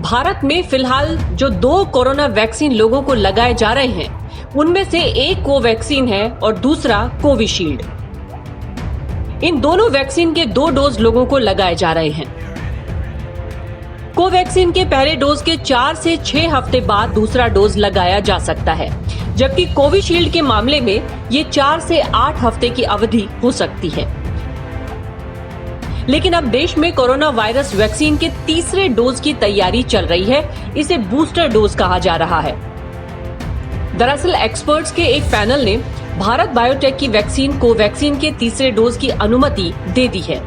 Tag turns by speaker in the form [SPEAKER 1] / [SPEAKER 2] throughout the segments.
[SPEAKER 1] भारत में फिलहाल जो 2 कोरोना वैक्सीन लोगों को लगाए जा रहे हैं, उनमें से एक कोवैक्सीन है और दूसरा कोविशील्ड। इन दोनों वैक्सीन के 2 डोज लोगों को लगाए जा रहे हैं। कोवैक्सीन के पहले डोज के 4 से 6 हफ्ते बाद दूसरा डोज लगाया जा सकता है, जबकि कोविशील्ड के मामले में ये 4 से 8 हफ्ते की अवधि हो सकती है। लेकिन अब देश में कोरोना वायरस वैक्सीन के तीसरे डोज की तैयारी चल रही है। इसे बूस्टर डोज कहा जा रहा है। दरअसल एक्सपर्ट्स के एक पैनल ने भारत बायोटेक की वैक्सीन कोवैक्सीन के तीसरे डोज की अनुमति दे दी है।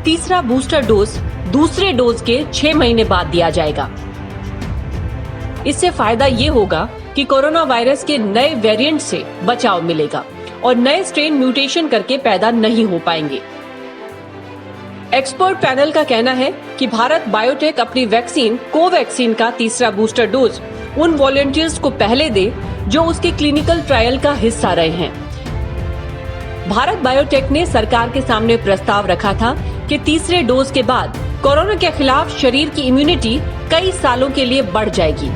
[SPEAKER 1] तीसरा बूस्टर डोज दूसरे डोज के 6 महीने बाद दिया जाएगा। इससे फायदा ये होगा कि कोरोना वायरस के नए वेरिएंट से बचाव मिलेगा और नए स्ट्रेन म्यूटेशन करके पैदा नहीं हो पाएंगे। एक्सपर्ट पैनल का कहना है कि भारत बायोटेक अपनी वैक्सीन कोवैक्सीन का तीसरा बूस्टर डोज उन वॉलंटियर्स को पहले दे जो उसके क्लिनिकल ट्रायल का हिस्सा रहे हैं। भारत बायोटेक ने सरकार के सामने प्रस्ताव रखा था कि तीसरे डोज के बाद कोरोना के खिलाफ शरीर की इम्यूनिटी कई सालों के लिए बढ़ जाएगी,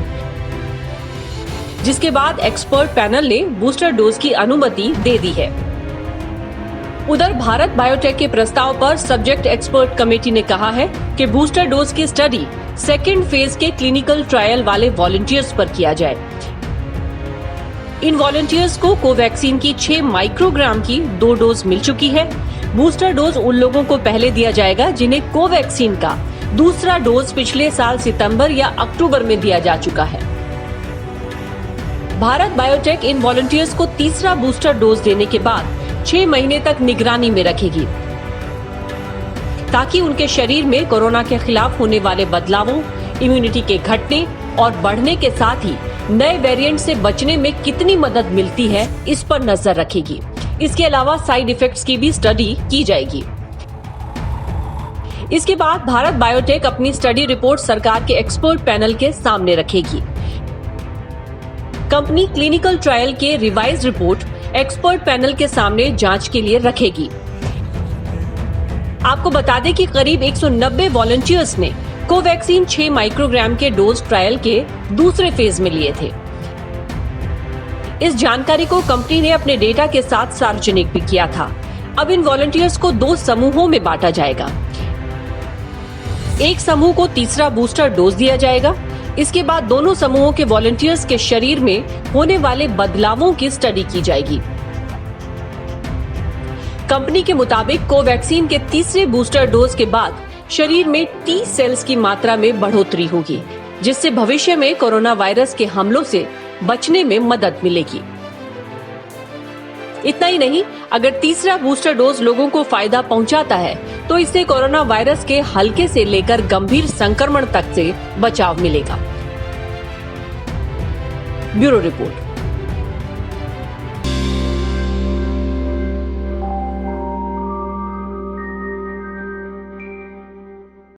[SPEAKER 1] जिसके बाद एक्सपर्ट पैनल ने बूस्टर डोज की अनुमति दे दी है। उधर भारत बायोटेक के प्रस्ताव पर सब्जेक्ट एक्सपर्ट कमेटी ने कहा है कि बूस्टर डोज की स्टडी सेकेंड फेज के क्लिनिकल ट्रायल वाले वॉलंटियर्स पर किया जाए। इन वॉलंटियर्स को कोवैक्सीन की 6 माइक्रोग्राम की 2 डोज मिल चुकी है। बूस्टर डोज उन लोगों को पहले दिया जाएगा जिन्हें कोवैक्सीन का दूसरा डोज पिछले साल सितंबर या अक्टूबर में दिया जा चुका है। भारत बायोटेक इन वॉलंटियर्स को तीसरा बूस्टर डोज देने के बाद 6 महीने तक निगरानी में रखेगी, ताकि उनके शरीर में कोरोना के खिलाफ होने वाले बदलावों, इम्यूनिटी के घटने और बढ़ने के साथ ही नए वेरिएंट से बचने में कितनी मदद मिलती है, इस पर नजर रखेगी। इसके अलावा साइड इफेक्ट्स की भी स्टडी की जाएगी। इसके बाद भारत बायोटेक अपनी स्टडी रिपोर्ट सरकार के एक्सपर्ट पैनल के सामने रखेगी। कंपनी क्लिनिकल ट्रायल के रिवाइज रिपोर्ट एक्सपर्ट पैनल के सामने जांच के लिए रखेगी। आपको बता दें कि करीब 190 वॉलंटियर्स ने कोवैक्सीन 6 माइक्रोग्राम के डोज ट्रायल के दूसरे फेज में लिए थे। इस जानकारी को कंपनी ने अपने डेटा के साथ सार्वजनिक भी किया था। अब इन वॉलंटियर्स को 2 समूहों में बांटा जाएगा। एक समूह को तीसरा बूस्टर डोज दिया जाएगा। इसके बाद दोनों समूहों के वॉलंटियर्स के शरीर में होने वाले बदलावों की स्टडी की जाएगी। कंपनी के मुताबिक कोवैक्सीन के तीसरे बूस्टर डोज के बाद शरीर में टी सेल्स की मात्रा में बढ़ोतरी होगी, जिससे भविष्य में कोरोना वायरस के हमलों से बचने में मदद मिलेगी। इतना ही नहीं, अगर तीसरा बूस्टर डोज लोगों को फायदा पहुंचाता है तो इससे कोरोना वायरस के हल्के से लेकर गंभीर संक्रमण तक से बचाव मिलेगा। Bureau report.